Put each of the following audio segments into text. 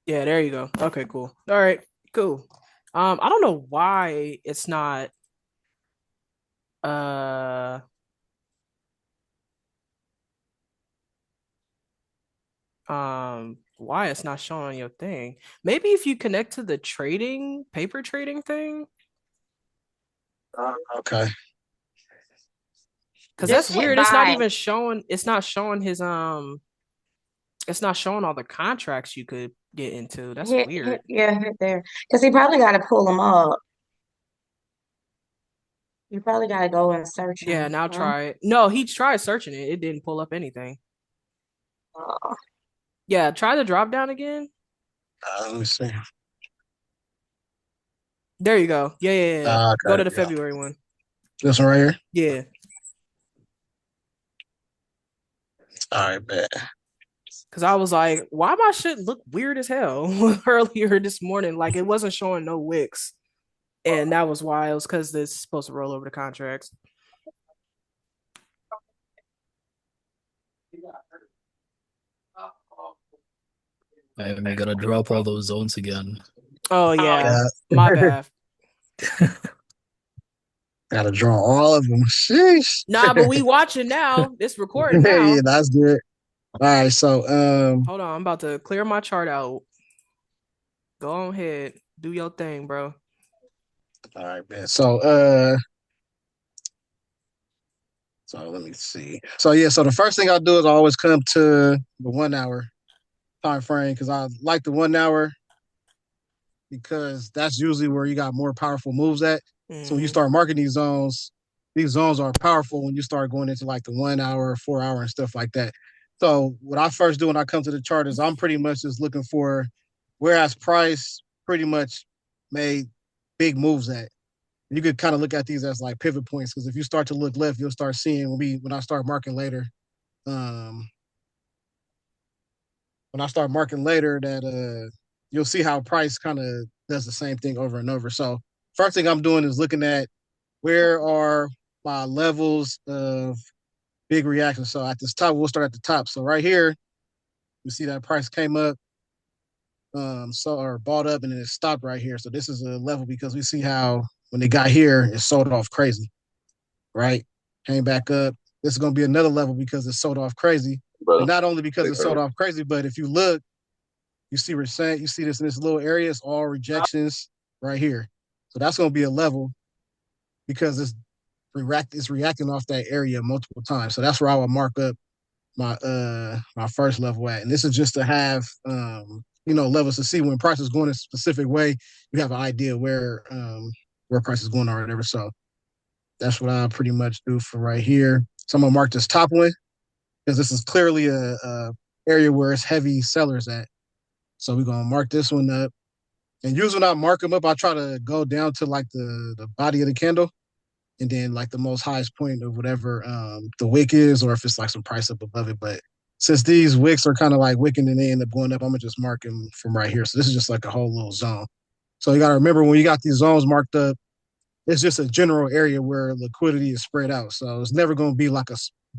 Yeah, there you go. Okay, cool. All right, cool. I don't know why it's not uh why it's not showing on your thing. Maybe if you connect to the trading, paper trading thing, Okay. because that's Yeah. Just hit weird. It's not buy. even showing, it's not showing his it's not showing all the contracts you could get into. That's Hit, weird. yeah, hit there. Because he probably got to pull them up. You probably got to go and search Yeah, them. now try it. No, he tried searching it. It didn't pull up anything. Uh, Yeah, try the drop down again. Let me see. There you go. Yeah, yeah, yeah. Go Okay. to the Yeah. February one. This one right here. Yeah. All right, bet. Cause I was like, why my shit look weird as hell earlier this morning? Like it wasn't showing no wicks. And that was why it was because it's supposed to roll over the contracts. And we gotta drop all those zones again. Oh yeah. Yeah. My bad. Gotta draw all of them. Sheesh. Nah, but we watching now. It's recording Yeah, now. that's good. All right, so Hold on, I'm about to clear my chart out. Go on ahead. Do your thing, bro. all right, man. So let me see. So yeah, so the first thing I do is I always come to the 1 hour time frame because I like the 1 hour because that's usually where you got more powerful moves at. So when you Mm-hmm. start marking these zones are powerful when you start going into like the 1 hour, 4 hour, and stuff like that. So what I first do when I come to the chart is I'm pretty much just looking for whereas price pretty much made big moves at. You could kind of look at these as like pivot points because if you start to look left, you'll start seeing when I start marking later. Um, when I start marking later, that you'll see how price kind of does the same thing over and over. So first thing I'm doing is looking at where are my levels of big reaction. So at this top, we'll start at the top. So right here, you see that price came up, so or bought up, and then it stopped right here. So this is a level because we see how when they got here, it sold off crazy, right? Came back up. This is going to be another level because it sold off crazy, and Brother. not only because Big it sold bro. off crazy, but if you look, you see percent, you see this in this little area, it's all rejections right here. So that's going to be a level because it's reacting off that area multiple times. So that's where I would mark up my first level at. And this is just to have levels to see when price is going a specific way, you have an idea where price is going or whatever. So that's what I pretty much do for right here. So I'm gonna mark this top one because this is clearly a area where it's heavy sellers at. So we're gonna mark this one up. And usually when I mark them up, I try to go down to like the body of the candle and then like the most highest point of whatever the wick is, or if it's like some price up above it. But since these wicks are kind of like wicking and they end up going up, I'm gonna just mark them from right here. So this is just like a whole little zone. So you gotta remember when you got these zones marked up, it's just a general area where liquidity is spread out. So it's never gonna be like a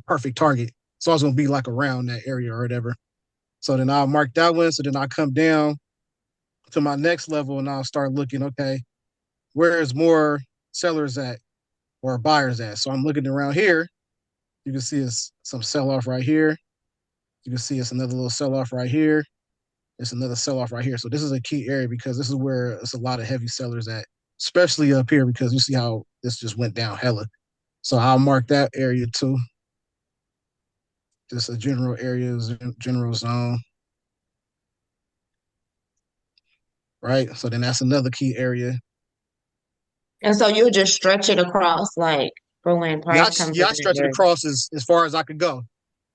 perfect target. It's always gonna be like around that area or whatever. So then I'll mark that one. So then I'll come down to my next level and I'll start looking, okay, where is more sellers at or buyers at? So I'm looking around here. You can see it's some sell off right here. You can see it's another little sell off right here. It's another sell off right here. So this is a key area because this is where it's a lot of heavy sellers at, especially up here because you see how this just went down hella. So I'll mark that area too. Just a general area, general zone, right? So then that's another key area. and so you just stretch it across, like for when Yeah, price comes yeah, in I that stretch it area. across as far as I could go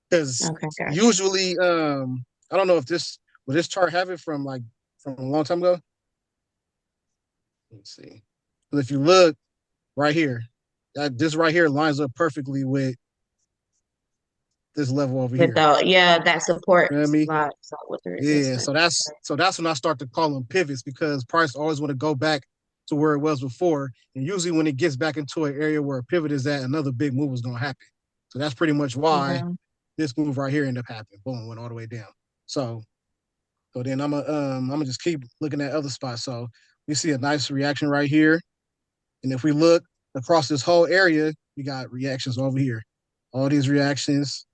because Okay, gotcha. usually, I don't know if this will this chart have it from like from a long time ago. Let's see. But if you look right here, that this right here lines up perfectly with this level over With here. the yeah, that support You know what I mean? slot so with the Yeah. So resistance. that's when I start to call them pivots because price always want to go back to where it was before. And usually when it gets back into an area where a pivot is at, another big move is gonna happen. So that's pretty much why Okay. this move right here ended up happening. Boom, went all the way down. So So then I'm gonna just keep looking at other spots. So we see a nice reaction right here. And if we look across this whole area, we got reactions over here. All these reactions,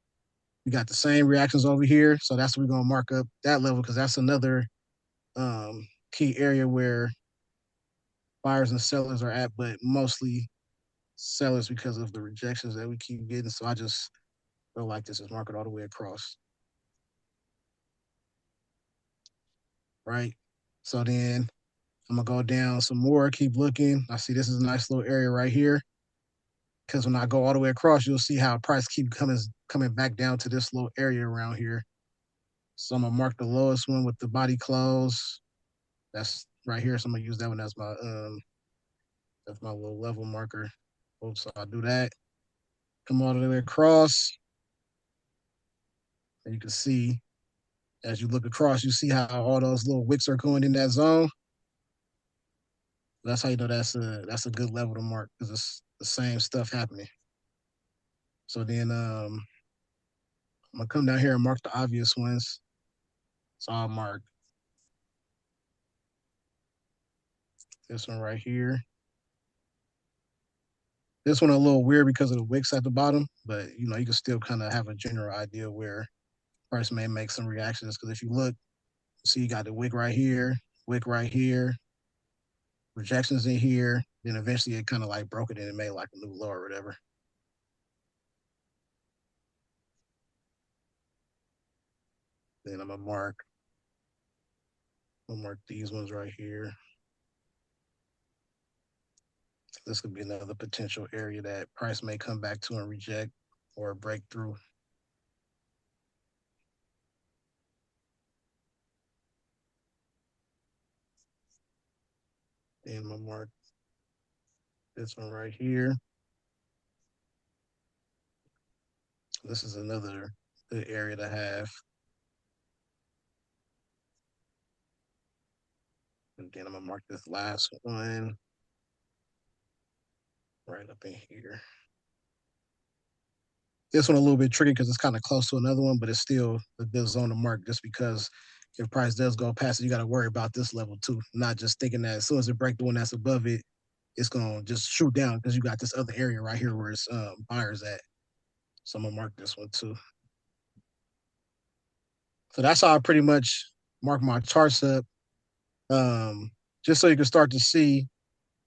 we got the same reactions over here. So that's what we're gonna mark up that level because that's another key area where buyers and sellers are at, but mostly sellers because of the rejections that we keep getting. So I just feel like this is market all the way across, right? So then I'm gonna go down some more, keep looking. I see this is a nice little area right here. Because when I go all the way across, you'll see how price keep coming back down to this little area around here. So I'm gonna mark the lowest one with the body close. That's right here. So I'm gonna use that one as my little level marker. Oops, so I'll do that. Come all the way across. And you can see as you look across, you see how all those little wicks are going in that zone. That's how you know that's a good level to mark because it's the same stuff happening. So then I'm gonna come down here and mark the obvious ones. So I'll mark this one right here. This one a little weird because of the wicks at the bottom, but you can still kind of have a general idea where price may make some reactions. Because if you look, see you got the wick right here, rejections in here. Then eventually it kind of like broke it and it made like a new low or whatever. Then I'm gonna mark these ones right here. This could be another potential area that price may come back to and reject or break through. Then I'm gonna mark this one right here. This is another good area to have. And then I'm gonna mark this last one right up in here. This one a little bit tricky because it's kind of close to another one, but it's still a good zone to mark just because if price does go past it, you got to worry about this level too. Not just thinking that as soon as it breaks the one that's above it, it's gonna just shoot down because you got this other area right here where it's buyers at. So I'm gonna mark this one too. So that's how I pretty much mark my charts up. Um, just so you can start to see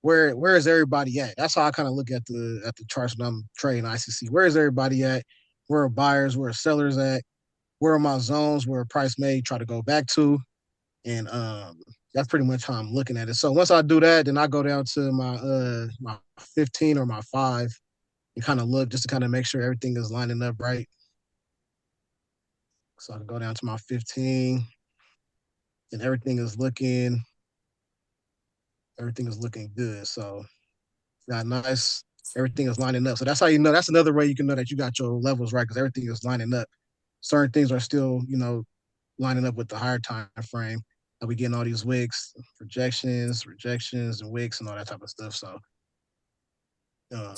where is everybody at. That's how I kind of look at the charts when I'm trading ICC. Where is everybody at? Where are buyers? Where are sellers at? Where are my zones where price may try to go back to? And that's pretty much how I'm looking at it. So once I do that, then I go down to my 15 or my 5 and kind of look just to kind of make sure everything is lining up right. So I can go down to my 15 and everything is looking good. So got nice, everything is lining up. So that's how you know. That's another way you can know that you got your levels right because everything is lining up. Certain things are still, lining up with the higher time frame. We getting all these wicks, rejections, and wicks, and all that type of stuff. So uh,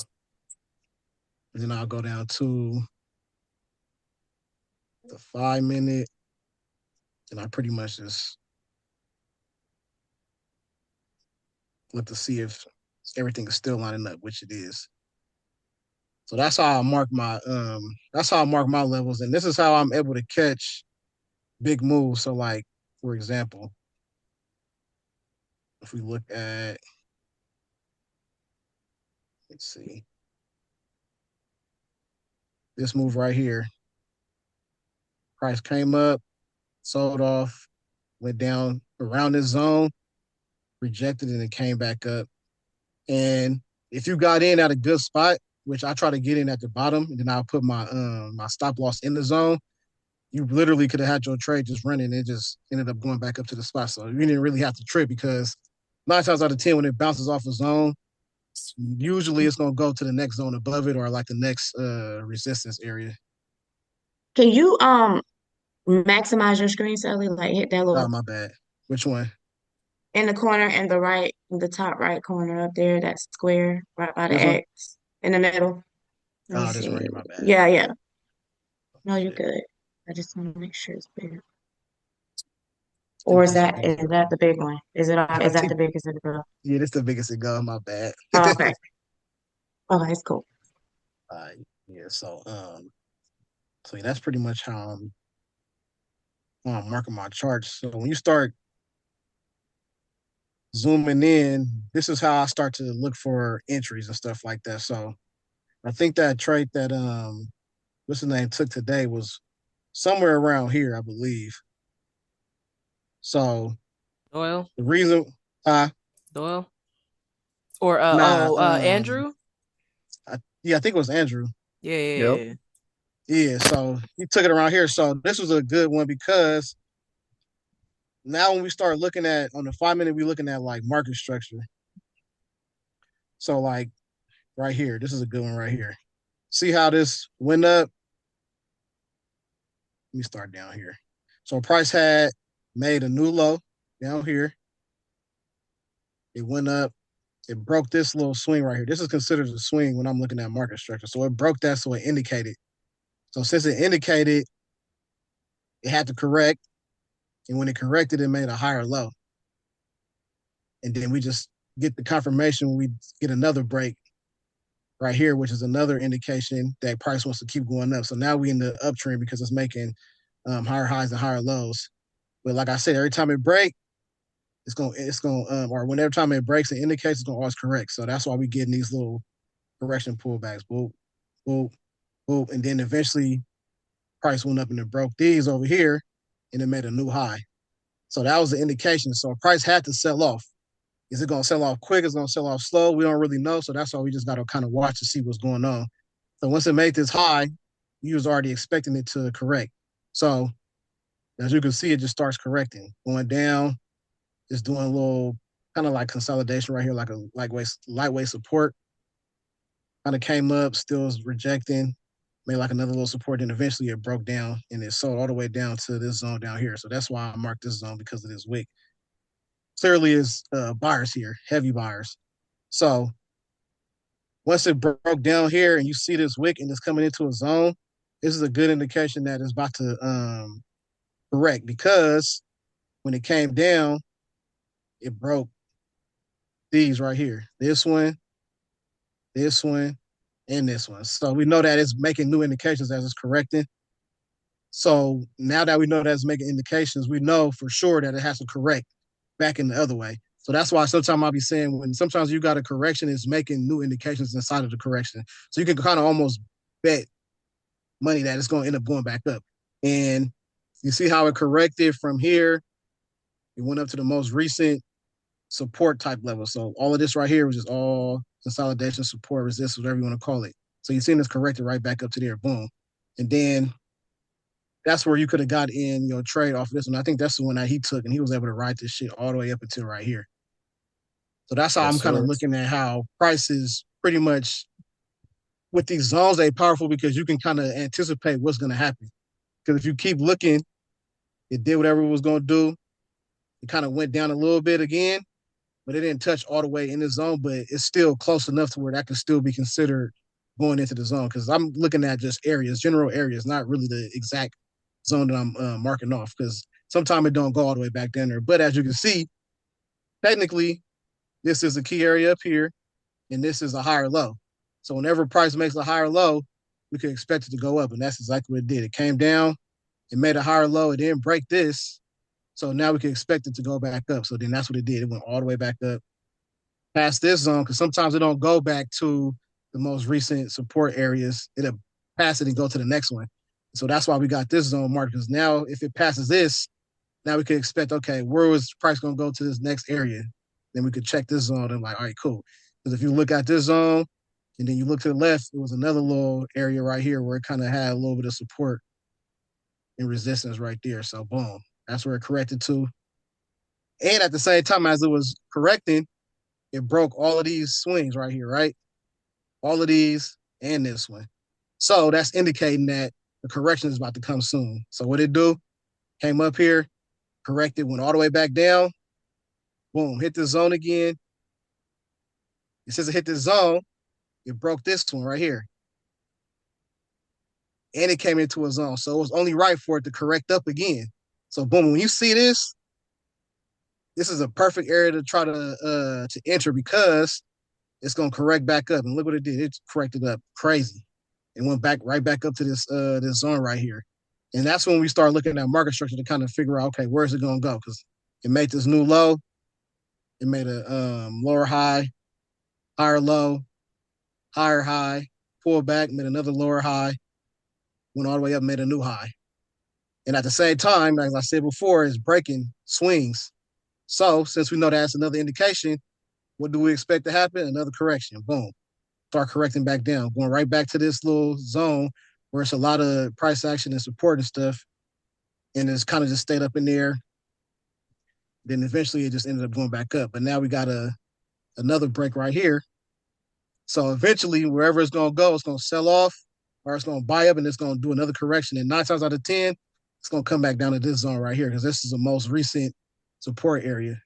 then I'll go down to the 5 minute, and I pretty much just look to see if everything is still lining up, which it is. So that's how I mark my levels, and this is how I'm able to catch big moves. So like for example, if we look at, let's see, this move right here, price came up, sold off, went down around this zone, rejected, and it came back up. And if you got in at a good spot, which I try to get in at the bottom, and then I'll put my stop loss in the zone, you literally could have had your trade just running and it just ended up going back up to the spot. So you didn't really have to trip because 9 times out of 10, when it bounces off a zone, usually it's gonna go to the next zone above it or like the next resistance area. Can you maximize your screen, Sally? Like hit that Oh little my bad. Which one? in the corner in the right, in the top right corner up there, that square right by the This one? X in the middle. Let me Oh, this one see. right here, my bad. Yeah, yeah. Oh, No, you're shit. good. I just want to make sure it's bigger. Or think this is the biggest. is that the big one? I Is that think the biggest of the bill? yeah, this is the biggest it go. My bad. Oh, okay. Okay, it's cool. uh, yeah, so yeah, that's pretty much how I'm marking my charts. So when you start zooming in, this is how I start to look for entries and stuff like that. So I think that trade that what's his name took today was somewhere around here, I believe. So Doyle, the reason Doyle, or nah Andrew. yeah, I think it was Andrew. Yeah, yeah, Yep. yeah. Yeah, so he took it around here. So this was a good one because now when we start looking at on the 5 minute, we're looking at like market structure. So like right here, this is a good one right here. See how this went up? Let me start down here. So price had made a new low down here. It went up. It broke this little swing right here. This is considered a swing when I'm looking at market structure. So it broke that, so it indicated. So since it indicated, it had to correct. And when it corrected, it made a higher low. And then we just get the confirmation when we get another break right here, which is another indication that price wants to keep going up. So now we in the uptrend because it's making higher highs and higher lows. But like I said, every time it breaks, or whenever time it breaks and indicates, it's gonna always correct. So that's why we getting these little correction pullbacks, boop, boop, boop, and then eventually price went up and it broke these over here, and it made a new high. So that was the indication. So price had to sell off. Is it gonna sell off quick? Is it gonna sell off slow? We don't really know. So that's why we just gotta kind of watch to see what's going on. So once it made this high, you was already expecting it to correct. So as you can see, it just starts correcting, going down, just doing a little kind of like consolidation right here, like a lightweight support. Kind of came up, still was rejecting, made like another little support, and eventually it broke down and it sold all the way down to this zone down here. So that's why I marked this zone because of this wick. Clearly, is buyers here, heavy buyers. So once it broke down here and you see this wick and it's coming into a zone, this is a good indication that it's about to correct because when it came down, it broke these right here. This one, and this one. So we know that it's making new indications as it's correcting. So now that we know that it's making indications, we know for sure that it has to correct back in the other way. So that's why sometimes I'll be saying when sometimes you got a correction, it's making new indications inside of the correction. So you can kind of almost bet money that it's going to end up going back up. And you see how it corrected from here. It went up to the most recent support type level. So all of this right here was just all consolidation, support, resistance, whatever you want to call it. So you're seeing this corrected right back up to there, boom. And then that's where you could have got in your trade off of this one. I think that's the one that he took, and he was able to ride this shit all the way up until right here. So that's how Yes, I'm kind of sir. looking at how prices pretty much with these zones, they powerful because you can kind of anticipate what's going to happen. Because if you keep looking, it did whatever it was going to do. It kind of went down a little bit again, but it didn't touch all the way in the zone, but it's still close enough to where that can still be considered going into the zone. Because I'm looking at just areas, general areas, not really the exact zone that I'm marking off. Because sometimes it don't go all the way back down there. But as you can see, technically, this is a key area up here, and this is a higher low. So whenever price makes a higher low, we can expect it to go up, and that's exactly what it did. It came down, it made a higher low, it didn't break this, so now we can expect it to go back up. So then that's what it did. It went all the way back up past this zone because sometimes it don't go back to the most recent support areas. It'll pass it and go to the next one. So that's why we got this zone marked because now if it passes this, now we can expect, okay, where was price going to go to this next area? Then we could check this zone and like, all right, cool. Because if you look at this zone and then you look to the left, it was another little area right here where it kind of had a little bit of support and resistance right there. So boom, that's where it corrected to. And at the same time as it was correcting, it broke all of these swings right here, right? All of these and this one. So that's indicating that the correction is about to come soon. So what it do? Came up here, corrected, went all the way back down. Boom, hit the zone again. It says it hit this zone. It broke this one right here. And it came into a zone. So it was only right for it to correct up again. So boom, when you see this, this is a perfect area to try to enter because it's gonna correct back up. And look what it did. It corrected up crazy. It went back right back up to this zone right here. And that's when we start looking at market structure to kind of figure out, okay, where's it gonna go? Because it made this new low, it made a lower high, higher low, higher high, pulled back, made another lower high, went all the way up, made a new high. And at the same time, as I said before, it's breaking swings. So since we know that's another indication, what do we expect to happen? Another correction. Boom. Start correcting back down, going right back to this little zone where it's a lot of price action and support and stuff. And it's kind of just stayed up in there. Then eventually it just ended up going back up. But now we got another break right here. So eventually, wherever it's gonna go, it's gonna sell off or it's gonna buy up and it's gonna do another correction. And 9 times out of 10, it's gonna come back down to this zone right here because this is the most recent support area.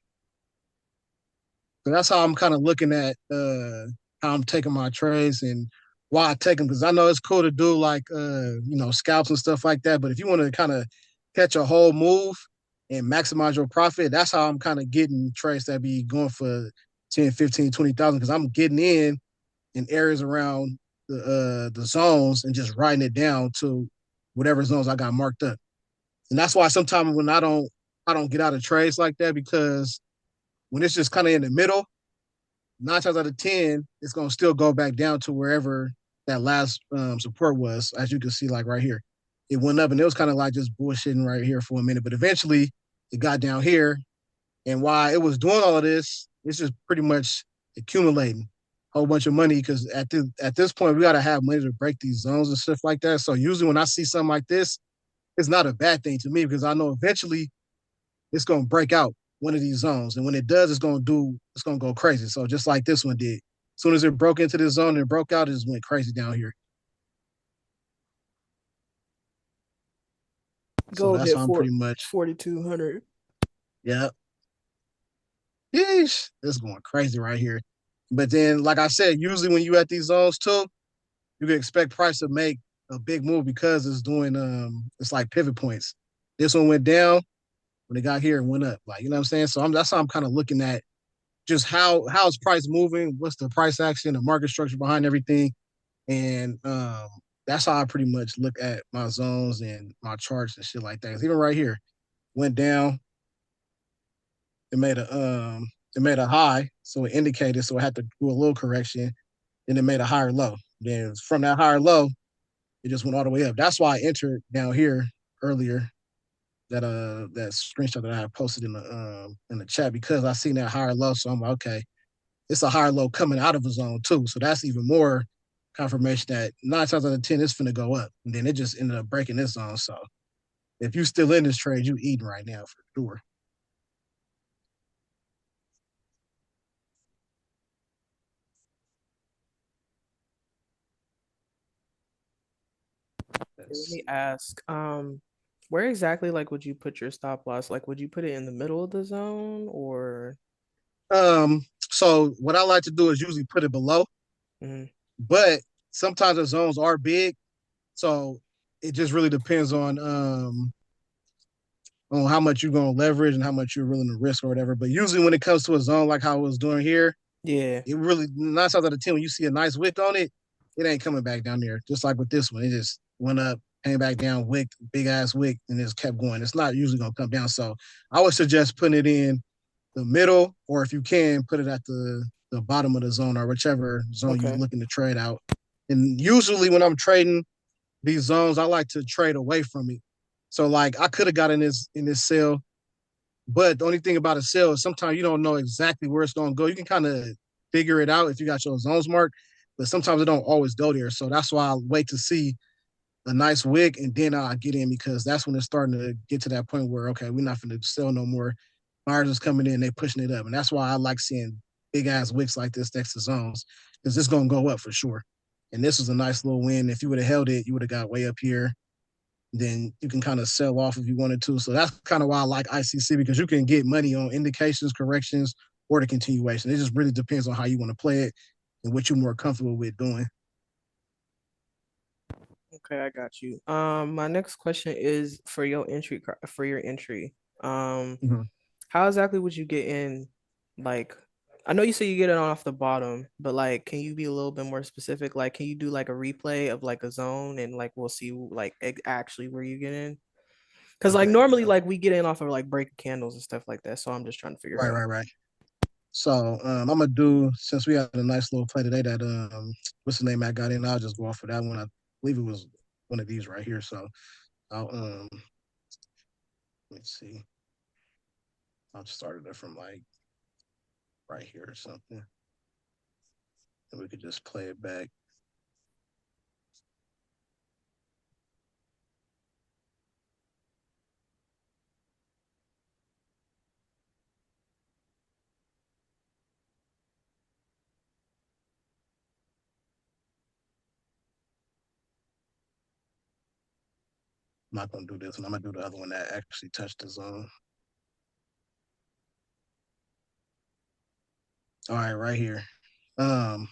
So that's how I'm kind of looking at how I'm taking my trades and why I take them. Because I know it's cool to do like scalps and stuff like that. But if you want to kind of catch a whole move and maximize your profit, that's how I'm kind of getting trades that be going for 10, 15, 20,000 because I'm getting in areas around the zones and just writing it down to whatever zones I got marked up. And that's why sometimes when I don't get out of trades like that because when it's just kind of in the middle, 9 times out of 10, it's gonna still go back down to wherever that last support was, as you can see, like right here. It went up and it was kind of like just bullshitting right here for a minute, but eventually it got down here. And while it was doing all of this, it's just pretty much accumulating a whole bunch of money because at this point we gotta have money to break these zones and stuff like that. So usually when I see something like this, it's not a bad thing to me because I know eventually it's gonna break out one of these zones. And when it does, it's gonna go crazy. So just like this one did. As soon as it broke into this zone and it broke out, it just went crazy down here. So Gold that's hit how I'm for pretty much, 4,200. yeah. Yeesh, it's going crazy right here. But then, like I said, usually when you at these zones too, you can expect price to make a big move because it's doing it's like pivot points. This one went down when it got here and went up. Like, you know what I'm saying? So that's how I'm kind of looking at just how's price moving, what's the price action, the market structure behind everything, and that's how I pretty much look at my zones and my charts and shit like that. 'Cause even right here, went down, it made a high, so it indicated, so it had to do a little correction, then it made a higher low. Then from that higher low, it just went all the way up. That's why I entered down here earlier that screenshot that I had posted in the chat because I seen that higher low. So I'm like, okay, it's a higher low coming out of a zone too. So that's even more confirmation that 9 times out of 10 it's finna go up. And then it just ended up breaking this zone. So if you still in this trade, you eating right now for sure. Okay, let That's, me ask, where exactly like would you put your stop loss? Like, would you put it in the middle of the zone or? so what I like to do is usually put it below, Mhm. but sometimes the zones are big. So it just really depends on how much you're gonna leverage and how much you're willing to risk or whatever. But usually when it comes to a zone like how I was doing here, Yeah. it really 9 times out of 10 when you see a nice wick on it, it ain't coming back down there. Just like with this one, it just went up, came back down, wick, big ass wick, and it just kept going. It's not usually gonna come down. So I would suggest putting it in the middle, or if you can, put it at the bottom of the zone or whichever zone you're Okay. looking to trade out. And usually when I'm trading these zones, I like to trade away from it. So like I could have got in this sale, but the only thing about a sale is sometimes you don't know exactly where it's going to go. You can kind of figure it out if you got your zones marked, but sometimes it don't always go there. So that's why I wait to see a nice wick and then I get in because that's when it's starting to get to that point where okay, we're not going to sell no more. Buyers is coming in, they pushing it up, and that's why I like seeing big ass wicks like this next to zones because it's going to go up for sure. And this was a nice little win. If you would have held it, you would have got way up here. Then you can kind of sell off if you wanted to. So that's kind of why I like ICC because you can get money on indications, corrections, or the continuation. It just really depends on how you want to play it and what you're more comfortable with doing. Okay, I got you. My next question is for your entry. Um, Mhm. how exactly would you get in? Like, I know you say you get it off the bottom, but like, can you be a little bit more specific? Like, can you do like a replay of like a zone and like we'll see like actually where you get in? Because like Okay, normally so like we get in off of like breaking candles and stuff like that. So I'm just trying to figure right, out. right, right. So I'm gonna do since we had a nice little play today that what's the name I got in, I'll just go off of that one. I believe it was one of these right here. So I'll let's see. I'll start it from like right here or something. And we could just play it back. I'm not gonna do this one. I'm gonna do the other one that actually touched the zone. All right, right here. Um,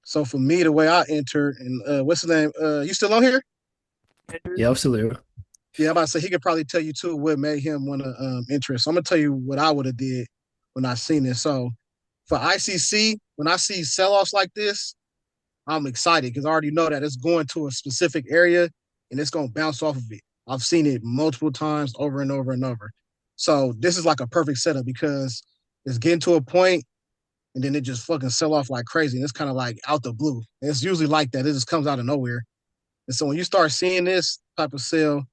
so for me, the way I entered and what's the name? You still on here? Yeah, I'm still here. Yeah, I'm about to say he could probably tell you too what made him want to enter. So I'm gonna tell you what I would have did when I seen this. So for ICC, when I see sell-offs like this, I'm excited because I already know that it's going to a specific area and it's gonna bounce off of it. I've seen it multiple times over and over and over. So this is like a perfect setup because it's getting to a point and then it just fucking sell off like crazy. And it's kind of like out the blue. And it's usually like that. It just comes out of nowhere. And so when you start seeing this type of sell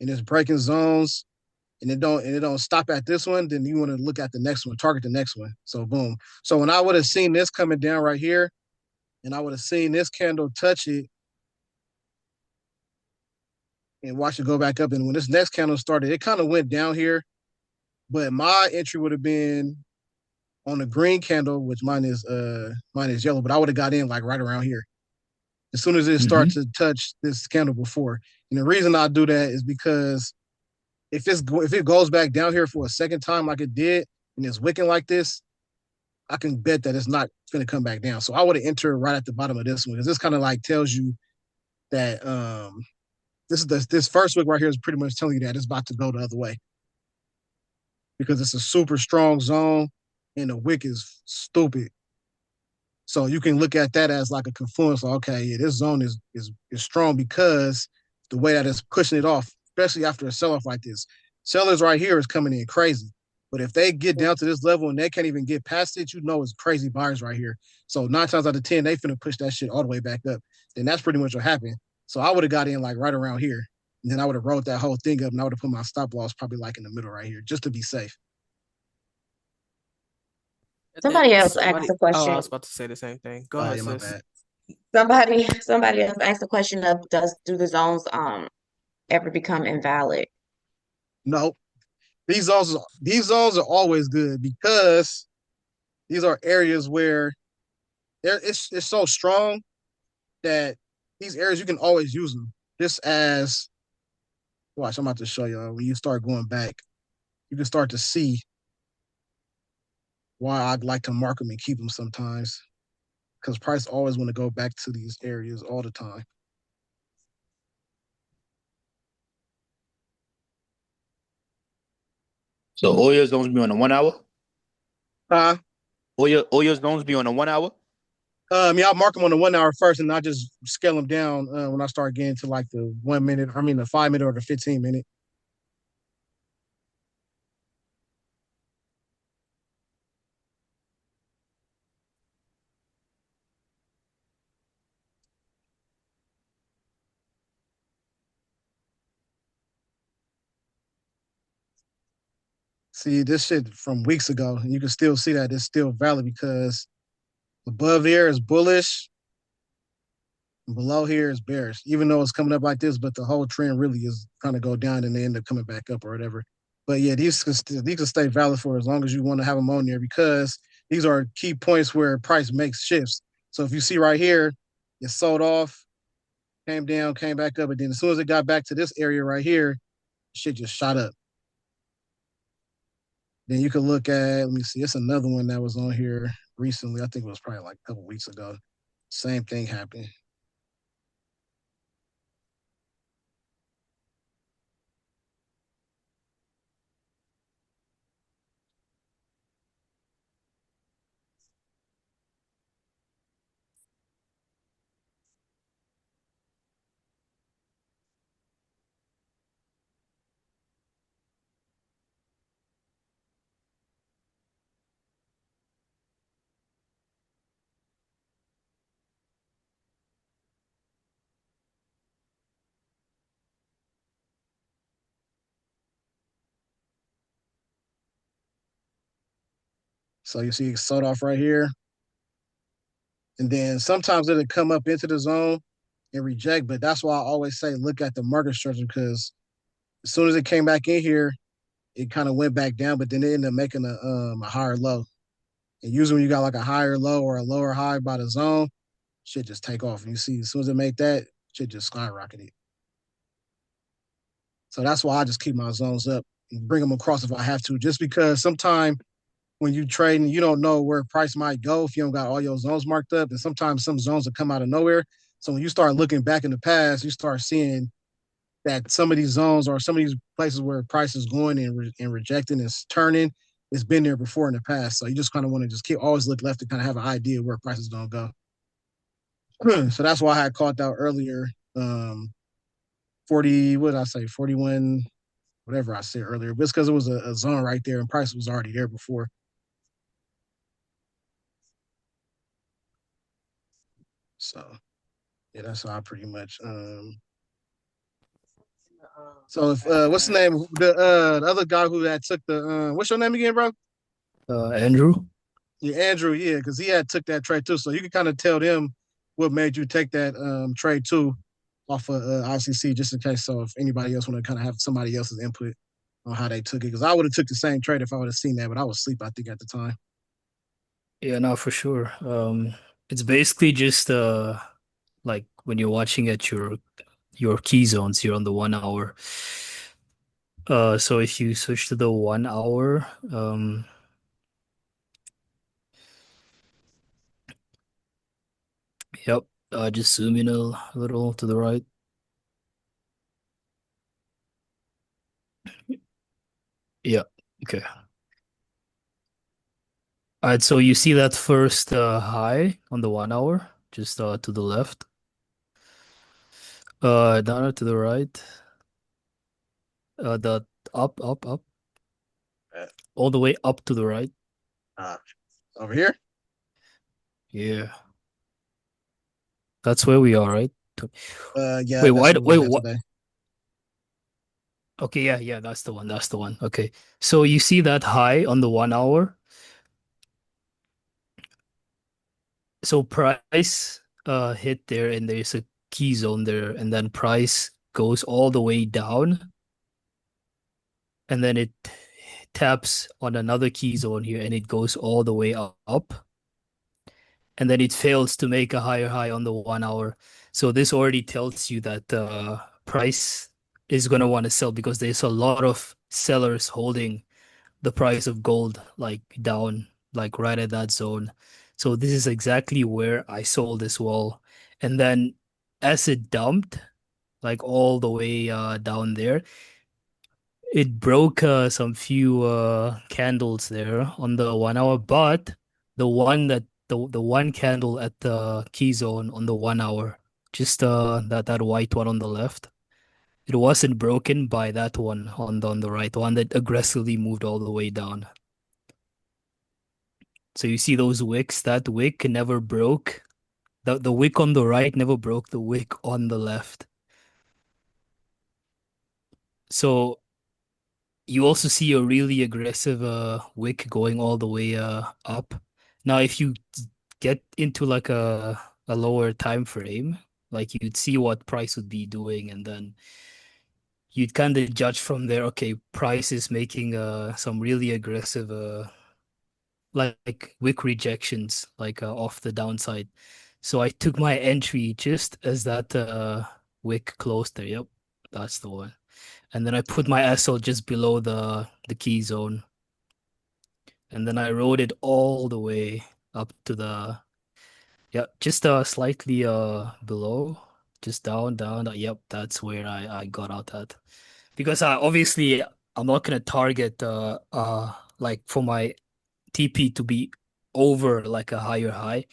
and it's breaking zones and it don't stop at this one, then you want to look at the next one, target the next one. So boom. So when I would have seen this coming down right here, and I would have seen this candle touch it and watch it go back up. And when this next candle started, it kind of went down here. But my entry would have been on the green candle, which mine is yellow, but I would have got in like right around here as soon as it starts Mm-hmm. to touch this candle before. And the reason I do that is because if it goes back down here for a second time like it did and it's wicking like this, I can bet that it's not going to come back down. So I would have entered right at the bottom of this one because this kind of like tells you that this first wick right here is pretty much telling you that it's about to go the other way because it's a super strong zone and the wick is stupid. So you can look at that as like a confluence. Like, okay, yeah, this zone is strong because the way that it's pushing it off, especially after a sell off like this. Sellers right here is coming in crazy. But if they get down to this level and they can't even get past it, you know it's crazy buyers right here. So 9 times out of 10, they finna push that shit all the way back up. Then that's pretty much what happened. So I would have got in like right around here. And then I would have rolled that whole thing up and I would have put my stop loss probably like in the middle right here, just to be safe. And then Somebody else asked somebody, a oh, I question. was about to say the same thing. Go Oh ahead, yeah, my sis. bad. Somebody else asked the question of do the zones ever become invalid? No, these zones are always good because these are areas where it's so strong that these areas you can always use them. Just as watch, I'm about to show you when you start going back, you can start to see why I'd like to mark them and keep them sometimes. Because price always want to go back to these areas all the time. So all your zones be on the 1 hour? Uh, All your zones be on the 1 hour? yeah, I'll mark them on the 1 hour first, and I just scale them down when I start getting to like the 1 minute. I mean, the 5 minute or the 15 minute. See, this shit from weeks ago, and you can still see that it's still valid because above here is bullish, and below here is bearish. Even though it's coming up like this, but the whole trend really is kind of go down and they end up coming back up or whatever. But yeah, these can stay valid for as long as you want to have them on there because these are key points where price makes shifts. So if you see right here, it sold off, came down, came back up, and then as soon as it got back to this area right here, shit just shot up. Then you can look at, let me see, it's another one that was on here recently. I think it was probably like a couple weeks ago. Same thing happened. So you see it sold off right here. And then sometimes it'll come up into the zone and reject, but that's why I always say look at the market structure because as soon as it came back in here, it kind of went back down, but then it ended up making a higher low. And usually when you got like a higher low or a lower high by the zone, shit just take off. And you see, as soon as it made that, shit just skyrocketed. So that's why I just keep my zones up and bring them across if I have to, just because sometimes when you trading, you don't know where price might go if you don't got all your zones marked up. And sometimes some zones will come out of nowhere. So when you start looking back in the past, you start seeing that some of these zones or some of these places where price is going and rejecting and turning, it's been there before in the past. So you just kind of want to just keep always look left to kind of have an idea where price is going to go. So that's why I had called out earlier. 40, what did I say? 41, whatever I said earlier. But it's because it was a zone right there and price was already there before. So yeah, that's how I pretty much so if what's the name? The other guy who had took the what's your name again, bro? Andrew. Yeah, Andrew, yeah, because he had took that trade too. So you can kind of tell them what made you take that trade too off of ICC, just in case. So if anybody else want to kind of have somebody else's input on how they took it, because I would have took the same trade if I would have seen that, but I was asleep, I think, at the time. Yeah, no, for sure. It's basically just like when you're watching at your key zones, you're on the 1 hour. So if you switch to the 1 hour, yep, just zoom in a little to the right. Yeah, okay. All right, so you see that first high on the 1 hour, just to the left. Down to the right. The up, Uh, all the way up to the right. uh, over here? Yeah, that's where we are, right? Yeah, Wait, that's why? what we Wait, was at what? today. Okay, yeah, that's the one. That's the one. Okay, so you see that high on the 1 hour. So price hit there, and there's a key zone there, and then price goes all the way down, and then it taps on another key zone here, and it goes all the way up, and then it fails to make a higher high on the 1 hour. So this already tells you that price is gonna want to sell because there's a lot of sellers holding the price of gold like down, like right at that zone. So this is exactly where I sold as well. And then as it dumped, like all the way down there, it broke some few candles there on the 1 hour, but the one candle at the key zone on the 1 hour, just that white one on the left, it wasn't broken by that one on the right, one that aggressively moved all the way down. So you see those wicks, that wick never broke. The wick on the right never broke the wick on the left. So you also see a really aggressive wick going all the way up. Now, if you get into like a lower time frame, like you'd see what price would be doing, and then you'd kind of judge from there, okay, price is making some really aggressive like wick rejections, like off the downside. So I took my entry just as that wick closed there. Yep, that's the one. And then I put my SL just below the key zone. And then I rode it all the way up to the, yeah, just slightly below, just down. Yep, that's where I got out at. Because obviously I'm not gonna target like for my TP to be over like a higher high.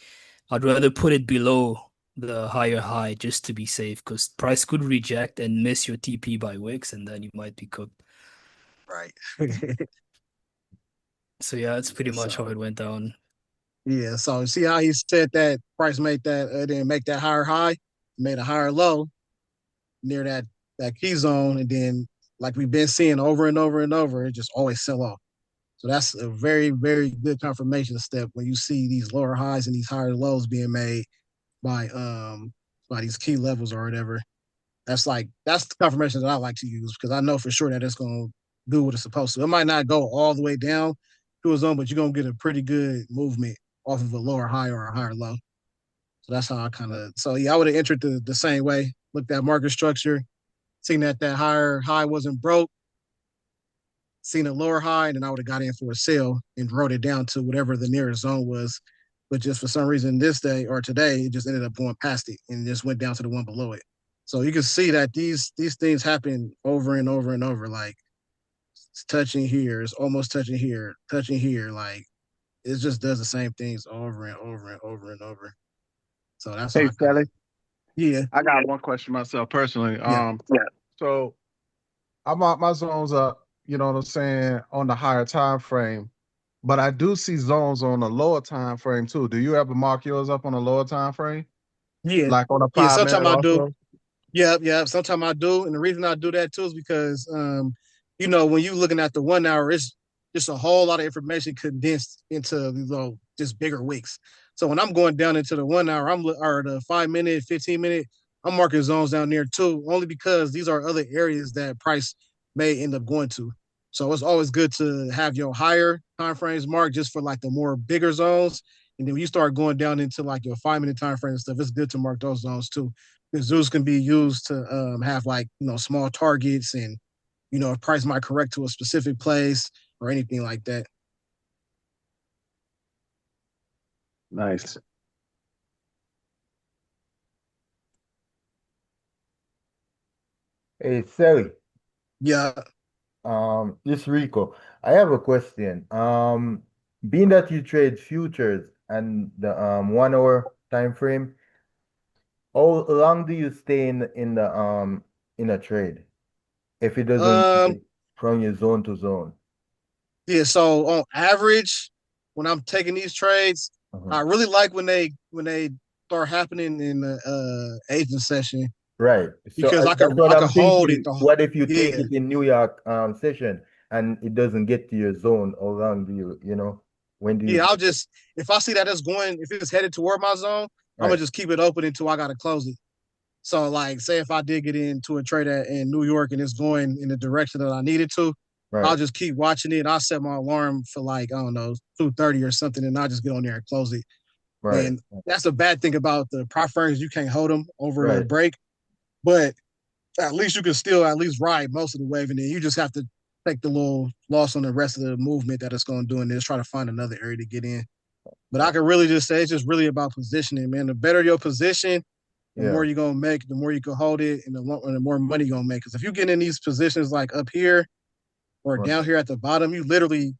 I'd rather put it below the higher high just to be safe because price could reject and miss your TP by wicks and then you might be cooked. Right. So yeah, that's pretty Yeah, much how so it went down. yeah, so see how he said that price made that didn't make that higher high, made a higher low near that key zone, and then like we've been seeing over and over and over, it just always sell off. So that's a very, very good confirmation step when you see these lower highs and these higher lows being made by these key levels or whatever. That's the confirmation that I like to use because I know for sure that it's gonna do what it's supposed to. It might not go all the way down to a zone, but you're gonna get a pretty good movement off of a lower high or a higher low. So that's how I kind of. So yeah, I would have entered the same way. Looked at market structure, seen that higher high wasn't broke, seen a lower high, and then I would have got in for a sale and wrote it down to whatever the nearest zone was. But just for some reason, this day or today, it just ended up going past it and just went down to the one below it. So you can see that these things happen over and over and over. Like it's touching here, it's almost touching here, touching here. Like it just does the same things over and over and over and over. So that's how Hey, I kind of Sally, yeah I got one question myself personally. yeah So I'm out my zones up, you know what I'm saying, on the higher time frame, but I do see zones on the lower time frame too. Do you ever mark yours up on a lower time frame, yeah like on a yeah. 5 minute Sometimes I do. also? Yeah, yeah. Sometimes I do, and the reason I do that too is because, when you're looking at the 1 hour, it's just a whole lot of information condensed into just bigger wicks. So when I'm going down into the 1 hour, or the 5 minute, 15 minute, I'm marking zones down there too, only because these are other areas that price may end up going to. So it's always good to have your higher time frames marked just for like the more bigger zones. And then when you start going down into like your 5 minute time frame and stuff, it's good to mark those zones too. Because zoos can be used to have like small targets and if price might correct to a specific place or anything like that. Nice. Hey, Sally, Yeah. this Rico. I have a question. Being that you trade futures and the 1 hour time frame, how long do you stay in a trade if it doesn't Um. move from your zone to zone? Yeah. So on average, when I'm taking these trades, I Uh-huh. really like when they start happening in the agent session Right. So because that's what I could I'm hold it thinking. the What if you take yeah it in New York session and it doesn't get to your zone? How long do when do you yeah. do I'll it? just if I see that it's going if it's headed toward my zone, I'm gonna Right. just keep it open until I gotta close it. So, like, say if I did get into a trade in New York and it's going in the direction that I needed to, Right. I'll just keep watching it. I'll set my alarm for like I don't know 2:30 or something, and I'll just get on there and close it. Right. And that's a bad thing about the prop firms. You can't hold them over the Right. break, but at least you can still at least ride most of the wave, and then you just have to take the little loss on the rest of the movement that it's going to do, and then just try to find another area to get in. But I Right. can really just say it's just really about positioning, man. The better your position, the more Yeah. you're gonna make, the more you can hold it, and the more money you're gonna make. Because if you get in these positions like up here or Right. down here at the bottom, you literally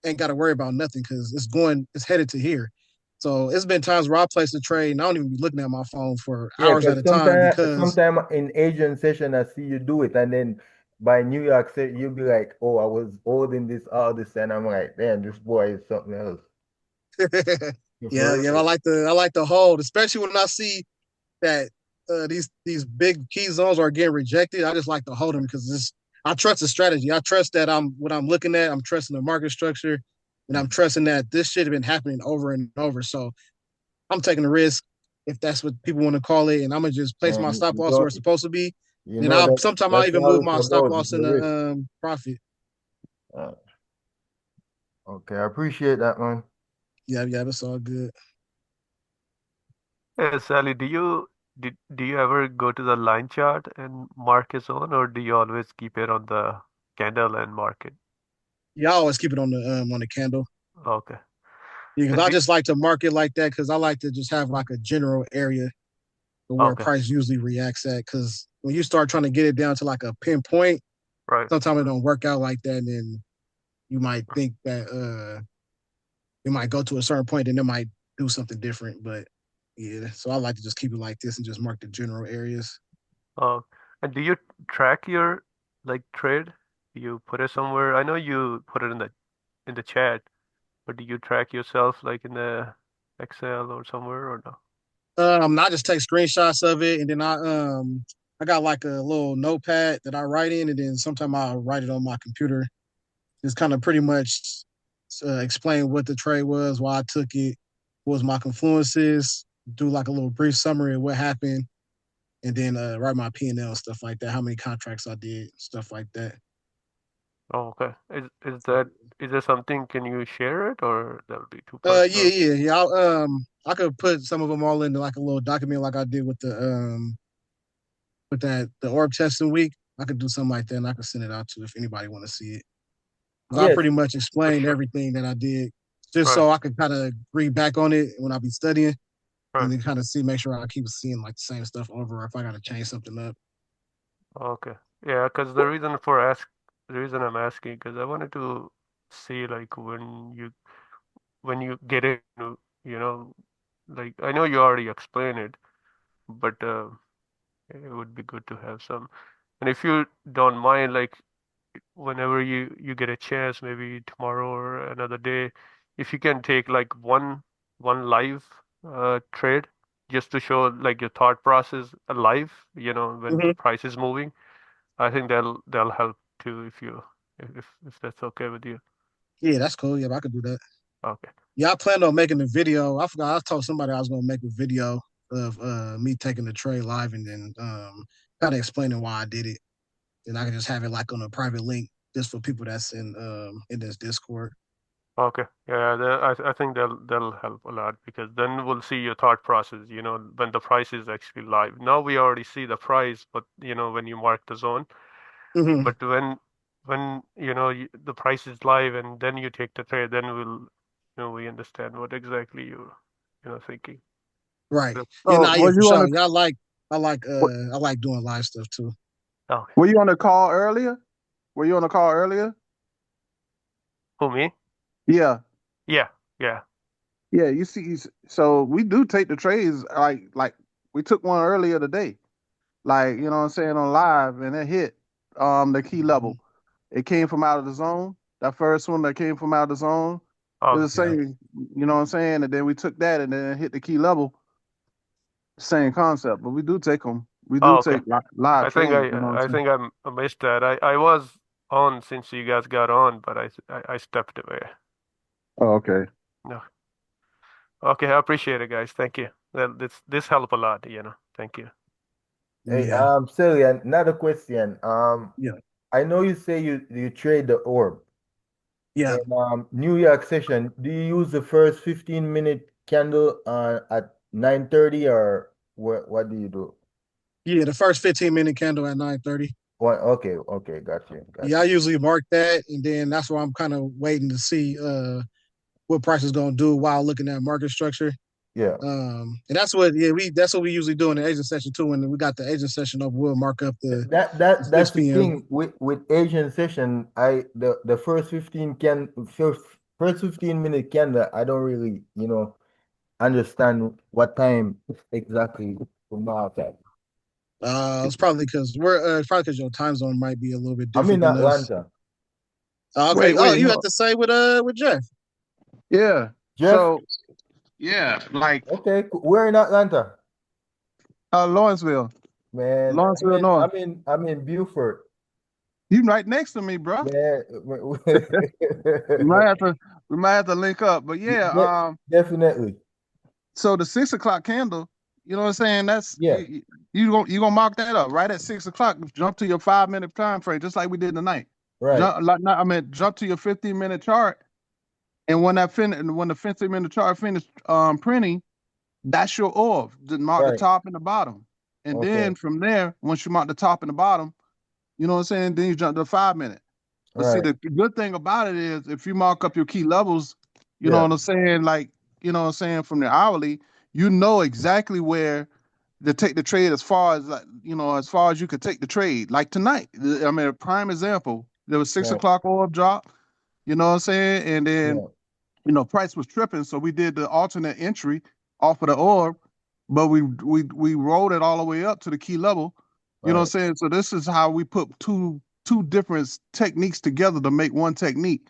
ain't got to worry about nothing because it's headed to here. So it's been times where I place a trade and I don't even be looking at my phone for Yeah, hours at because a time because sometime in Asian session I see you do it, and then by New York City you'll be like, oh, I was holding this all this, and I'm like, damn, this boy is something else. Yeah, yeah, for yeah, real. I like to hold, especially when I see that these big key zones are getting rejected. I just like to hold them because this I trust the strategy. I trust that I'm what I'm looking at. I'm trusting the market structure, and I'm trusting that this should have been happening over and over. So I'm taking a risk if that's what people want to call it, and I'm gonna just place my And stop loss where it's supposed to be. And I'll sometimes I'll that's even all move it's my stop about, loss it's in the the risk. profit. Uh, okay, I appreciate that, man. Yeah, yeah, that's all good. Hey, Sally, do you ever go to the line chart and mark a zone, or do you always keep it on the candle and mark it? Yeah, I always keep it on the candle. Okay. Yeah, because And I do, just like to mark it like that because I like to just have like a general area where okay, price usually reacts at. Because when you start trying to get it down to like a pinpoint, right. sometimes it don't work out like that, and then you might think that it might go to a certain point and it might do something different. But yeah, so I like to just keep it like this and just mark the general areas. Uh, and do you track your like trade? Do you put it somewhere? I know you put it in the chat, but do you track yourself like in the Excel or somewhere or no? I just take screenshots of it and then I got like a little notepad that I write in, and then sometimes I'll write it on my computer just kind of pretty much explain what the trade was, why I took it, what was my confluences, do like a little brief summary of what happened, and then write my P&L and stuff like that, how many contracts I did, stuff like that. Oh, okay. Is there something, can you share it or that would be too Yeah, personal? yeah, yeah. I could put some of them all into like a little document, like I did with that the orb testing week. I could do something like that, and I could send it out to if anybody want to see it. Because I Okay, Yes, pretty much for explained sure. everything that I did, just Right, so I could kind of read back on it when I be studying, right. and then kind of see, make sure I keep seeing like the same stuff over, or if I got to change something up. Okay. Yeah, because the reason I'm asking, because I wanted to see like when you get into, you know, like I know you already explained it, but it would be good to have some. And if you don't mind, like whenever you get a chance, maybe tomorrow or another day, if you can take like one live trade just to show like your thought process alive, when the Hmm. price is moving, I think that'll help too if that's okay with you. Yeah, that's cool. Yeah, I could do that. Okay. Yeah, I planned on making a video. I forgot. I told somebody I was gonna make a video of me taking the trade live and then kind of explaining why I did it. And I can just have it like on a private link just for people that's in this Discord. Okay. Yeah, I think that'll help a lot because then we'll see your thought process, when the price is actually live. Now we already see the price, but when you mark the zone. Hmm. But when the price is live and then you take the trade, then we understand what exactly you're thinking. Right. Good. Yeah, So nah, yeah, were for you on sure. the Yeah, were I like doing live stuff too. Okay. were you on the call earlier? Were you on the call earlier? Who, me? Yeah. Yeah, yeah. Yeah, you see, so we do take the trades like we took one earlier today. Like, you know what I'm saying, on live, and it hit the key Mhm. level. It came from out of the zone. That first one that came from out of the zone, it Okay. was the Yeah. same, you know what I'm saying? And then we took that and then it hit the key level, same concept. But we do take them. We do Oh, okay. take live I think trades, you know what I I'm I saying? think I missed that. I was on since you guys got on, but I stepped away. Oh, okay. No. Okay, I appreciate it, guys. Thank you. This helped a lot, Thank you. Hey, Yeah. Sally, another question. Yeah. I know you say you trade the orb. Yeah. In New York session, do you use the first 15-minute candle at 9:30 or what do you do? Yeah. The first 15-minute candle at 9:30. One, okay, okay, got Yeah, I you. usually mark that, and then that's where I'm kind of waiting to see what price is gonna do while looking at market structure. Yeah, And that's what we usually do in the agent session too. When we got the agent session up, we'll mark up the that's the 6 p.m. thing with Asian session. The first 15-minute candle, I don't really, understand what time exactly to mark at. It's probably because your time zone might be a little bit I'm different in than us. Atlanta. Okay. Oh, you have No. to say with Jeff. Yeah. Jeff, So yeah, like okay, we're in Atlanta. Lawrenceville. Man, Lawrenceville North. I'm in Buford. You right next to me, bro. Man, We might have to we might have to link up. But yeah, De- definitely. so the 6 o'clock candle, you know what I'm saying? That's Yeah, you gonna mark that up right at 6 o'clock. Jump to your 5 minute time frame, just like we did tonight. right, Jump to your 15-minute chart, and when the 15-minute chart finished printing, that's your orb. Just mark the right. top and the bottom, and Okay, then from there, once you mark the top and the bottom, you know what I'm saying? Then you jump to the 5 minute. But see, right. the good thing about it is if you mark up your key levels, you know Yeah, what I'm saying? Like, you know what I'm saying, from the hourly, you know exactly where to take the trade as far as like, as far as you could take the trade. Like tonight. I mean, a prime example. There was six right. o'clock orb drop, you know what I'm saying? And then, Yeah, price was tripping. So we did the alternate entry off of the orb, but we rolled it all the way up to the key level. You know what right. I'm saying? So this is how we put two different techniques together to make one technique.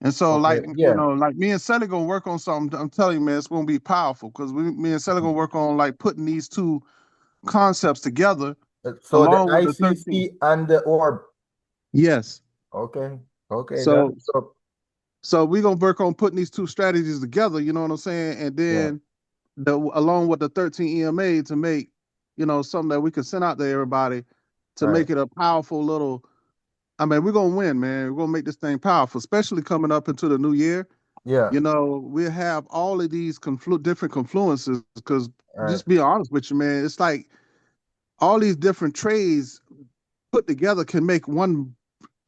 And so, Okay, like, yeah. like me and Sally gonna work on something. I'm telling you, man, it's gonna be powerful because me and Sally gonna work on like putting these two concepts together So the along with the 13. ICC and the orb. Yes. Okay. Okay, that's So so so we're gonna work on putting these two strategies together, you know what I'm saying? And yeah, then along with the 13 EMA to make, something that we can send out to everybody to right. make it a powerful little. I mean, we're gonna win, man. We're gonna make this thing powerful, especially coming up into the new year. Yeah, We have all of these different confluences because right, just be honest with you, man, it's like all these different trades put together can make one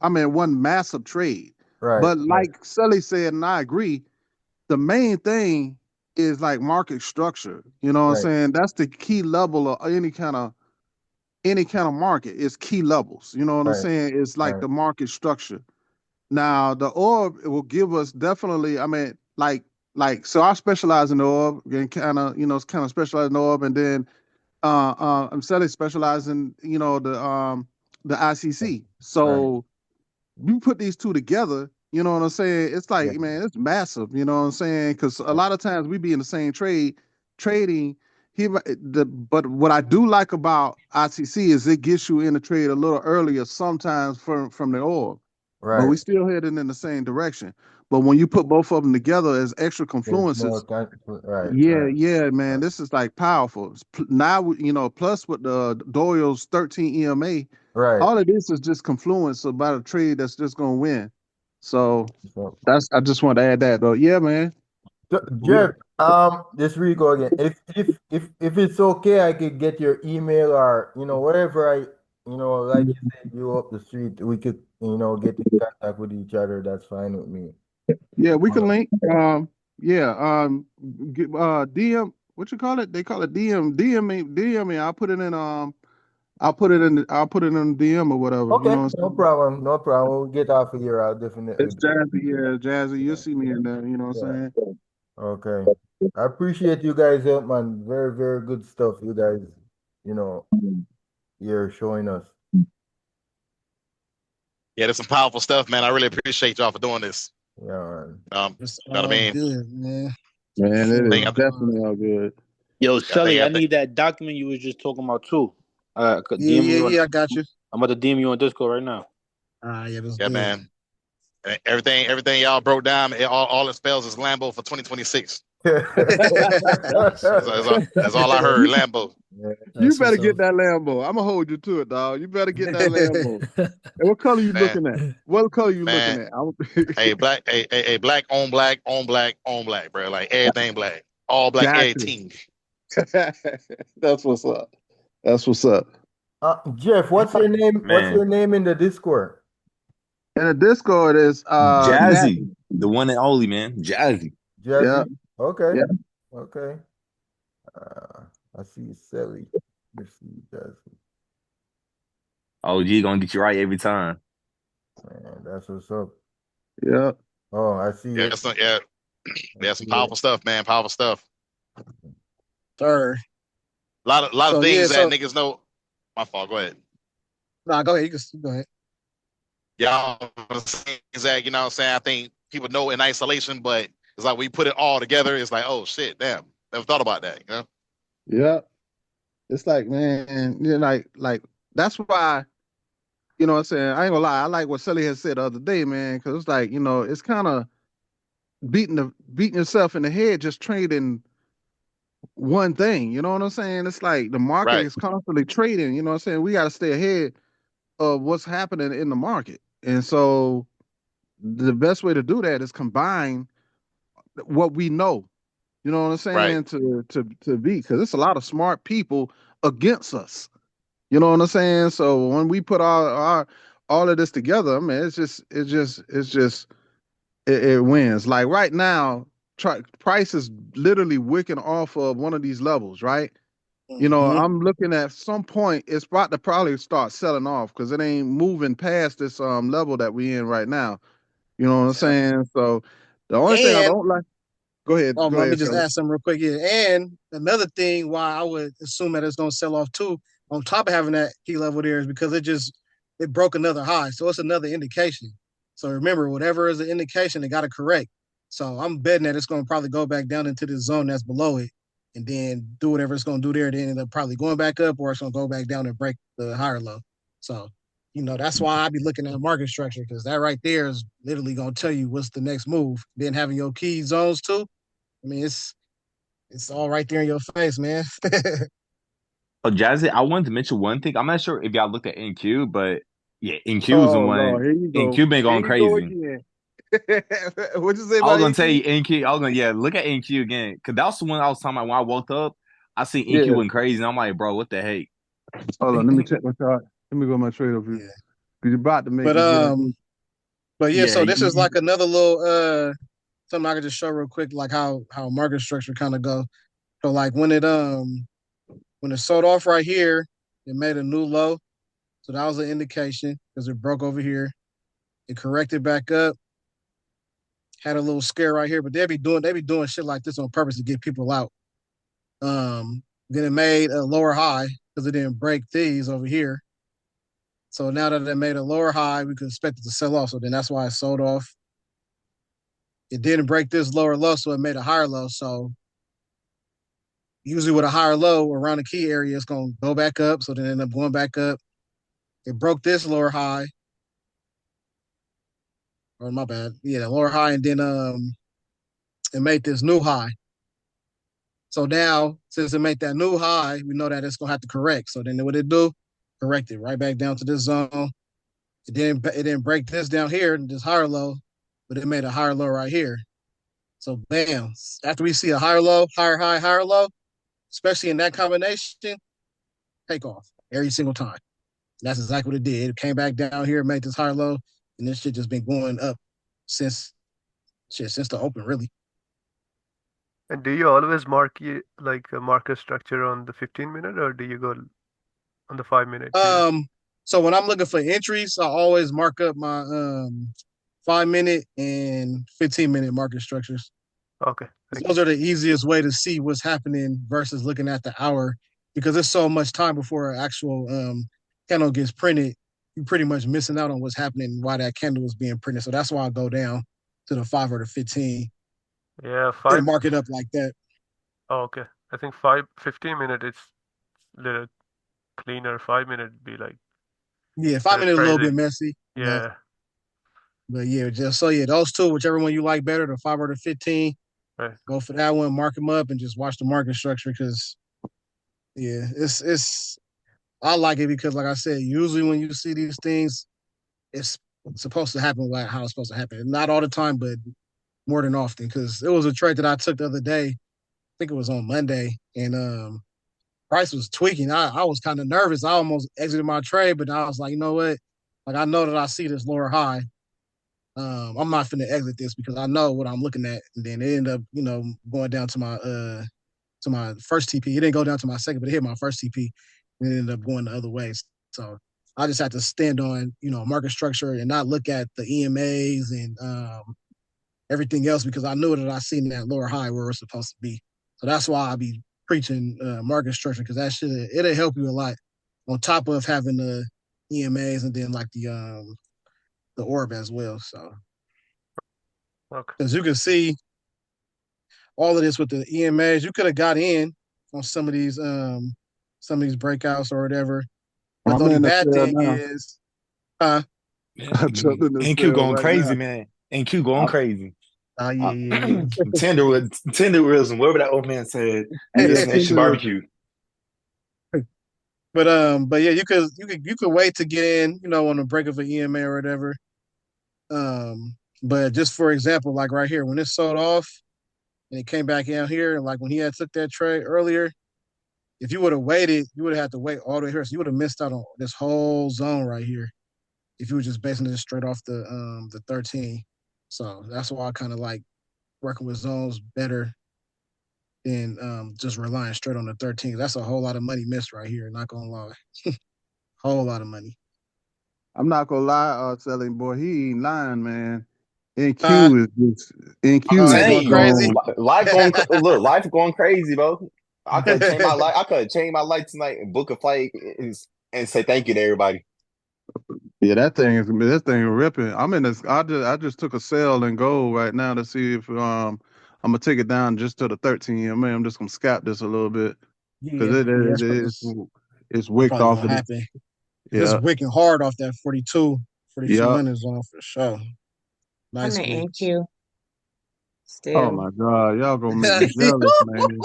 massive trade. right, But right, like Sully said, and I agree, the main thing is like market structure. You know what I'm right, saying? That's the key level of any kind of market is key levels. You know what I'm right, saying? It's like right. the market structure. Now the orb will give us definitely. I mean, so I specialize in the orb and kind of specialize in the orb, and then I'm Sally specializing, the ICC. Right. So you put these two together, you know what I'm saying? It's like, Yeah. man, it's massive, you know what I'm saying? Because a lot of times we be in the same trade, trading. But what I do like about ICC is it gets you in the trade a little earlier sometimes from the oil, but Right. we still heading in the same direction. But when you put both of them together as extra There's more confluences, time. Right. yeah, Right. yeah, man, Right. this is like powerful. Now, plus with the Doyle's 13 EMA, Right. all of this is just confluence about a trade that's just gonna win. So So, I just want to add that though. Yeah, man. We Jeff, this Rico again. If it's okay, I could get your email or whatever like you said, you up the street, we could get in contact with each other. That's fine with me. yeah, we can Uh, link. Yeah, DM, what you call it? They call it DM me. I'll put it in the DM or whatever. You Okay, know what no I'm saying? problem, no problem. We'll get off of here. I'll definitely It's do it. Jazzy, yeah, Jazzy. You'll Yeah, see me in there. You know what yeah. I'm Okay. I appreciate you guys help, man. Very, very good stuff you guys, you know, saying? you're showing us. Yeah, that's some powerful stuff, man. I really appreciate y'all for doing this. Yeah, man. It's You know what I all mean? good, man. Man, it Thing is I, definitely all good. Yo, I think Sully, I I think need that document you was just talking about too. Yeah, DM yeah, me on. yeah. I got you. I'm about to DM you on Discord right now. Yeah, that's yeah, good. man. Everything y'all broke down, all it spells is Lambo for 2026. That's all I heard. Lambo. You That's better what's get up. that Lambo. I'm gonna hold you to it, dog. You better get that Lambo. And what color you Man, looking at? What color you looking man. at? Hey, black, hey, black on black on black on black, bro. Like everything black. All black, Got every you. team. That's what's up. That's what's up. Jeff, what's your name? What's Man, your name in the Discord? And the Discord is Nat. Jazzy, the one and only man, Jazzy. Yeah, Jazzy? Okay. yeah. Okay. I see Sally. Let's see Jazzy. OG gonna get you right every time. Man, that's what's up. Yeah. Oh, I see Yeah, it. yeah, I yeah. see Some it. powerful stuff, man. Powerful stuff. Sir. A lot of So yeah, things that so niggas know. My fault. Go ahead. nah, go ahead. Go ahead. Y'all things that what I'm saying. I think people know in isolation, but it's like we put it all together. It's like, oh shit, damn, never thought about that. You know? Yeah. It's like, man, like that's why, what I'm saying? I ain't gonna lie, I like what Sully had said the other day, man, because it's like, it's kind of beating yourself in the head just trading one thing. You know what I'm saying? It's like the market Right, is constantly trading. You know what I'm saying? We got to stay ahead of what's happening in the market. And so the best way to do that is combine what we know. You know what I'm right, saying? To beat, because it's a lot of smart people against us. You know what I'm saying? So when we put all of this together, I mean, it wins. Like right now, price is literally wicking off of one of these levels, right? I'm looking at some point it's about to probably start selling off because it ain't moving past this level that we in right now. You know what I'm Yeah. saying? So the only thing I And don't like. Go let me ahead, just Sally. add something real quick here. And another thing why I would assume that it's gonna sell off too, on top of having that key level there, is because it broke another high. So it's another indication. So remember, whatever is an indication, it gotta correct. So I'm betting that it's gonna probably go back down into the zone that's below it and then do whatever it's gonna do there. Then end up probably going back up or it's gonna go back down and break the higher low. So that's why I be looking at market structure because that right there is literally gonna tell you what's the next move. Then having your key zones too. I mean, it's all right there in your face, man. Oh, Jazzy, I wanted to mention one thing. I'm not sure if y'all looked at NQ, but yeah, NQ is the Oh one. Lord, here you go. NQ been Here going you go crazy. again. What'd you say I was about gonna tell Inky? you NQ. I was gonna look at NQ again because that was the one I was talking about when I woke up. I seen NQ Yeah. went crazy, and I'm like, bro, what the heck? Hold on, let me check my chart. Let me go to my trade view. Yeah. Cause you're about to make But me get in. yeah, Yeah, so this is like another little something I could just show real quick, like how market structure kind of go. So like when it sold off right here, it made a new low. So that was an indication because it broke over here. It corrected back up, had a little scare right here, but they be doing shit like this on purpose to get people out. Then it made a lower high because it didn't break these over here. So now that it made a lower high, we could expect it to sell off. So then that's why it sold off. It didn't break this lower low, so it made a higher low. So usually with a higher low around the key area, it's gonna go back up. So then it end up going back up. It broke this lower high. Or my bad. Yeah, the lower high, and then it made this new high. So now, since it made that new high, we know that it's gonna have to correct. So then what it do? Correct it right back down to this zone. It didn't break this down here, this higher low, but it made a higher low right here. So bam, after we see a higher low, higher high, higher low, especially in that combination, take off every single time. And that's exactly what it did. It came back down here, made this higher low, and this shit just been going up since since the open, really. And do you always mark like a marker structure on the 15-minute, or do you go on the 5-minute too? So when I'm looking for entries, I always mark up my 5 minute and 15-minute market structures. Okay, thank Those you. are the easiest way to see what's happening versus looking at the hour because there's so much time before an actual candle gets printed. You're pretty much missing out on what's happening while that candle is being printed. So that's why I go down to the 5 or the 15 Yeah, and five. mark it up like that. Oh, okay. I think 15 minute it's little cleaner. 5 minute be like Yeah, a 5 bit minutes a little crazy. bit messy. Yep. Yeah, But yeah, just so yeah, those two, whichever one you like better, the 5 or the 15, right. go for that one, mark them up, and just watch the market structure because yeah, it's I like it because like I said, usually when you see these things, it's supposed to happen like how it's supposed to happen. Not all the time, but more than often. Because it was a trade that I took the other day. I think it was on Monday, and price was tweaking. I was kind of nervous. I almost exited my trade, but I was like, you know what? Like I know that I see this lower high. I'm not finna exit this because I know what I'm looking at. And then it ended up, going down to my first TP. It didn't go down to my second, but it hit my first TP and it ended up going the other way. So I just had to stand on, market structure and not look at the EMAs and everything else because I knew that I seen that lower high where it's supposed to be. So that's why I be preaching market structure because that shit it'll help you a lot on top of having the EMAs and then like the orb as well. So Okay. as you can see, all of this with the EMAs, you could have got in on some of these breakouts or whatever. But the I'm only in the bad cell thing now. is, I jumped in the NQ cell going right now. crazy, man. NQ going I'm, crazy. oh yeah, yeah, Tender wheels, and whatever that old man said at yeah. yeah, Destination Tinder. Barbecue. But yeah, you could wait to get in, on the break of an EMA or whatever. But just for example, like right here, when it sold off and it came back out here, and like when he had took that trade earlier, if you would have waited, you would have had to wait all the way here. So you would have missed out on this whole zone right here if you were just basing it straight off the 13. So that's why I kind of like working with zones better than just relying straight on the 13. That's a whole lot of money missed right here. Not gonna lie, whole lot of money. I'm not gonna lie, selling boy, he ain't lying, man. Uh, NQ is just I'm NQ is telling going just you, crazy. going. life going look, life going crazy, bro. I could have changed my life. I could have changed my life tonight and book a flight and say thank you to everybody. Yeah, that thing ripping. I'm in this. I just took a sell and gold right now to see if I'm gonna take it down just to the 13. I mean, I'm just gonna scalp this a little bit because Yeah, yeah, it's wicked that's off gonna of the happen. It's Yeah. wicking hard off that 42, Yeah. 4200 zone for sure. I'm Nice in wick. NQ Oh still. my God. Y'all gonna make me jealous, man.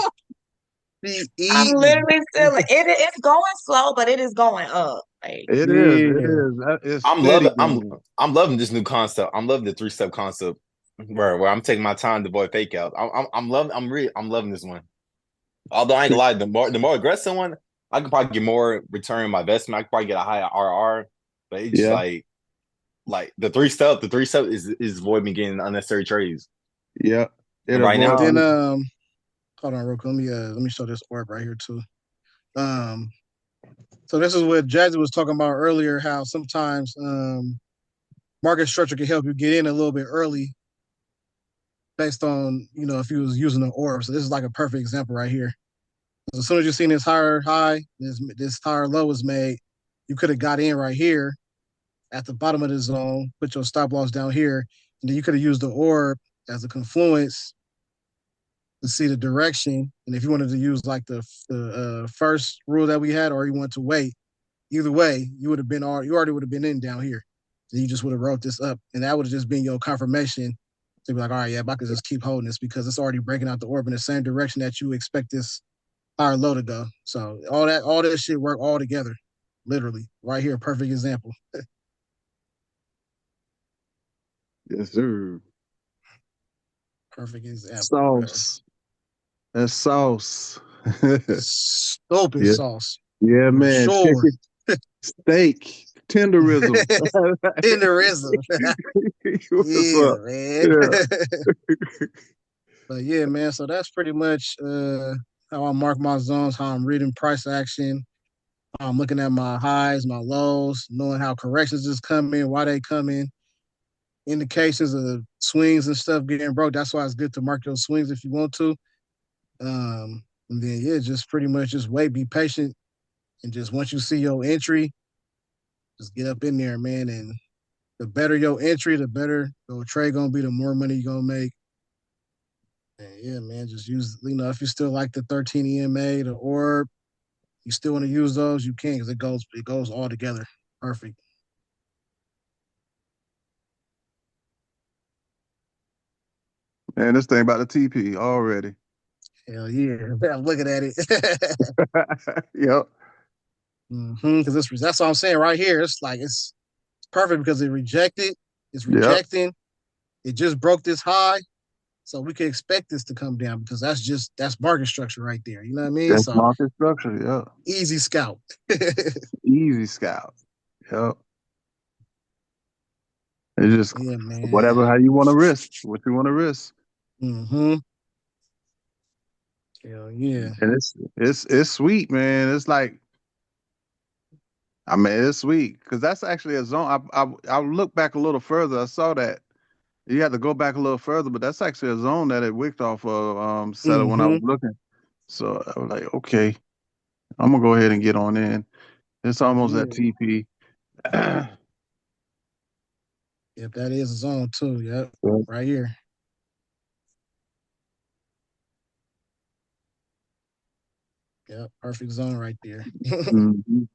Be I'm eating. literally still it's going slow, but it is going up. Like It is. It Yeah. is. It's I'm steady loving going. I'm loving this new concept. I'm loving the 3-step concept where I'm taking my time to avoid fake out. I'm loving this one. Although I ain't gonna lie, the more aggressive one, I can probably get more return on my investment. I can probably get a higher RR, but it's just Yeah. like the 3-step is avoid me getting unnecessary trades. Yeah. It And right And avoids now, then me. hold on real quick. Let me show this orb right here too. Um so this is what Jazzy was talking about earlier, how sometimes market structure can help you get in a little bit early based on, if you was using an orb. So this is like a perfect example right here. As soon as you seen this higher high, this higher low was made, you could have got in right here at the bottom of the zone, put your stop loss down here, and then you could have used the orb as a confluence to see the direction. And if you wanted to use like the first rule that we had, or you want to wait, either way, you already would have been in down here. So you just would have wrote this up, and that would have just been your confirmation to be like, all right, yeah, I could just keep holding this because it's already breaking out the orb in the same direction that you expect this higher low to go. So all that shit work all together, literally, right here, perfect example. Yes, sir. Perfect example, bro. Sauce. That's sauce. Stupid Yeah. sauce Yeah, for man. sure. Chicken, steak, tenderism. Tenderism. What's Yeah, up? man. Yeah. But yeah, man. So that's pretty much how I mark my zones, how I'm reading price action, how I'm looking at my highs, my lows, knowing how corrections is coming, why they coming, indications of the swings and stuff getting broke. That's why it's good to mark those swings if you want to. And then yeah, just pretty much just wait, be patient, and just once you see your entry, just get up in there, man. And the better your entry, the better your trade gonna be, the more money you're gonna make. And yeah, man, just use, if you still like the 13 EMA, the orb, you still want to use those, you can, because it goes all together. Perfect. Man, this thing about the TP already. Hell yeah. I'm looking at it. Yep. Because that's what I'm saying right here. It's like it's perfect because it rejected, it's Yep. rejecting, it just broke this high. So we can expect this to come down because that's market structure right there. You know what I mean? That's So market structure. Yep. easy scout. Easy scout. Yep. It's just Yeah, man. whatever how you want to risk, what you want to risk. Mm-hmm. Hell yeah. And it's sweet, man. It's like, I mean, it's sweet because that's actually a zone. I looked back a little further. I saw that you had to go back a little further, but that's actually a zone that it wicked off of setter when I Mm-hmm. was looking. So I was like, okay, I'm gonna go ahead and get on in. It's Hell almost at yeah. TP. Yep, that is a zone too. Yep. Yep. Right here. Yep. Perfect zone right there. Mhm.